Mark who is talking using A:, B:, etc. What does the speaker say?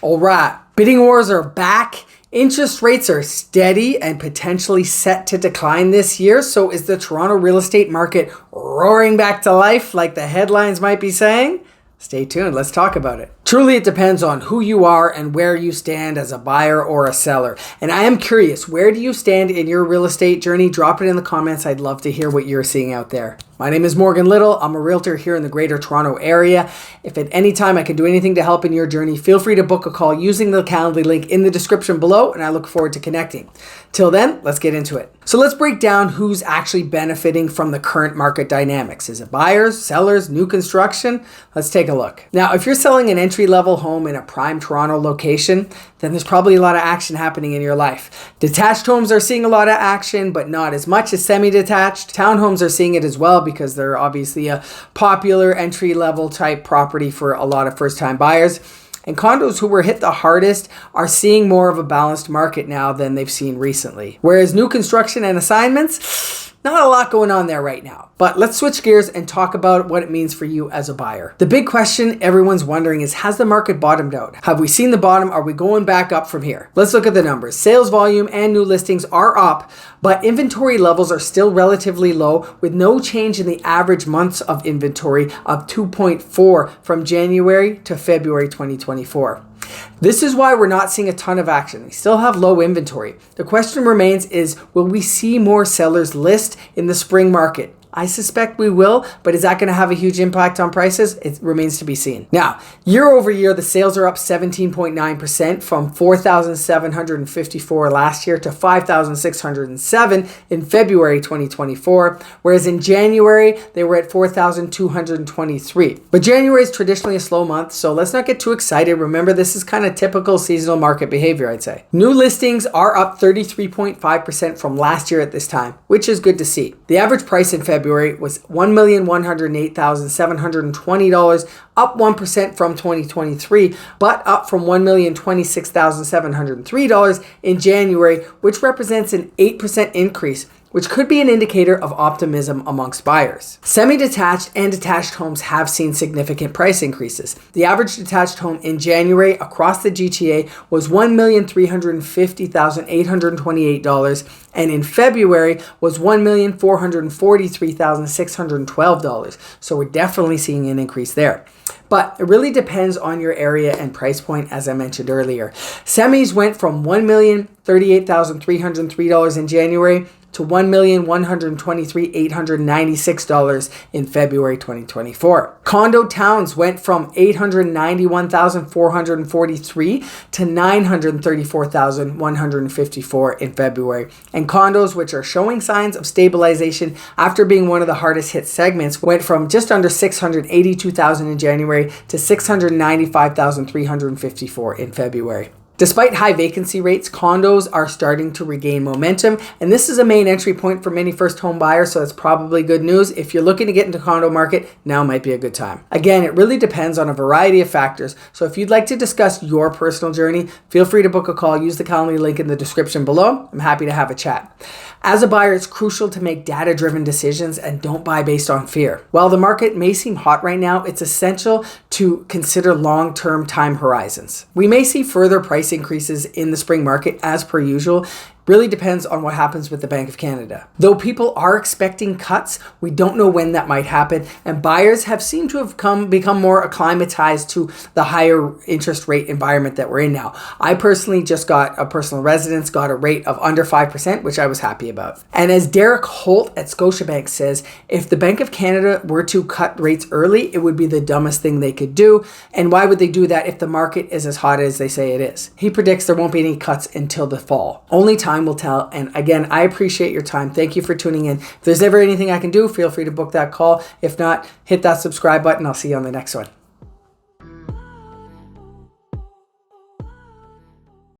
A: All right, bidding wars are back. Interest rates are steady and potentially set to decline this year. So is the Toronto real estate market roaring back to life like the headlines might be saying? Stay tuned. Let's talk about it. Truly, it depends on who you are and where you stand as a buyer or a seller. And I am curious, where do you stand in your real estate journey? Drop it in the comments. I'd love to hear what you're seeing out there. My name is Morgan Little. I'm a realtor here in the Greater Toronto area. If at any time I can do anything to help in your journey, feel free to book a call using the Calendly link in the description below, and I look forward to connecting. Till then, let's get into it. So let's break down who's actually benefiting from the current market dynamics. Is it buyers, sellers, new construction? Let's take a look. Now, if you're selling an entry-level home in a prime Toronto location, then there's probably a lot of action happening in your life. Detached homes are seeing a lot of action, but not as much as semi-detached. Townhomes are seeing it as well because they're obviously a popular entry-level type property for a lot of first-time buyers. And condos, who were hit the hardest, are seeing more of a balanced market now than they've seen recently. Whereas new construction and assignments, not a lot going on there right now. But let's switch gears and talk about what it means for you as a buyer. The big question everyone's wondering is, has the market bottomed out? Have we seen the bottom? Are we going back up from here? Let's look at the numbers. Sales volume and new listings are up, but inventory levels are still relatively low, with no change in the average months of inventory of 2.4 from January to February 2024. This is why we're not seeing a ton of action. We still have low inventory. The question remains is, will we see more sellers list in the spring market? I suspect we will, but is that going to have a huge impact on prices? It remains to be seen. Now, year over year, the sales are up 17.9% from 4,754 last year to 5,607 in February 2024, whereas in January, they were at 4,223. But January is traditionally a slow month, so let's not get too excited. Remember, this is kind of typical seasonal market behavior, I'd say. New listings are up 33.5% from last year at this time, which is good to see. The average price in February was $1,108,720, up 1% from 2023, but up from $1,026,703 in January, which represents an 8% increase, which could be an indicator of optimism amongst buyers. Semi-detached and detached homes have seen significant price increases. The average detached home in January across the GTA was $1,350,828, and in February was $1,443,612. So we're definitely seeing an increase there. But it really depends on your area and price point, as I mentioned earlier. Semis went from $1,038,303 in January to $1,123,896 in February 2024. Condo towns went from $891,443 to $934,154 in February. And condos, which are showing signs of stabilization after being one of the hardest hit segments, went from just under $682,000 in January to $695,354 in February. Despite high vacancy rates, condos are starting to regain momentum, and this is a main entry point for many first home buyers, so that's probably good news. If you're looking to get into condo market, now might be a good time. Again, it really depends on a variety of factors, so if you'd like to discuss your personal journey, feel free to book a call. Use the Calendly link in the description below. I'm happy to have a chat. As a buyer, it's crucial to make data-driven decisions and don't buy based on fear. While the market may seem hot right now, it's essential to consider long-term time horizons. We may see further price increases in the spring market as per usual. Really depends on what happens with the Bank of Canada. Though people are expecting cuts, we don't know when that might happen, and buyers have seemed to have become more acclimatized to the higher interest rate environment that we're in now. I personally just got a personal residence, got a rate of under 5%, which I was happy about. And as Derek Holt at Scotiabank says, if the Bank of Canada were to cut rates early, it would be the dumbest thing they could do. And why would they do that if the market is as hot as they say it is? He predicts there won't be any cuts until the fall. Only time will tell. And again, I appreciate your time. Thank you for tuning in. If there's ever anything I can do, feel free to book that call. If not, hit that subscribe button. I'll see you on the next one.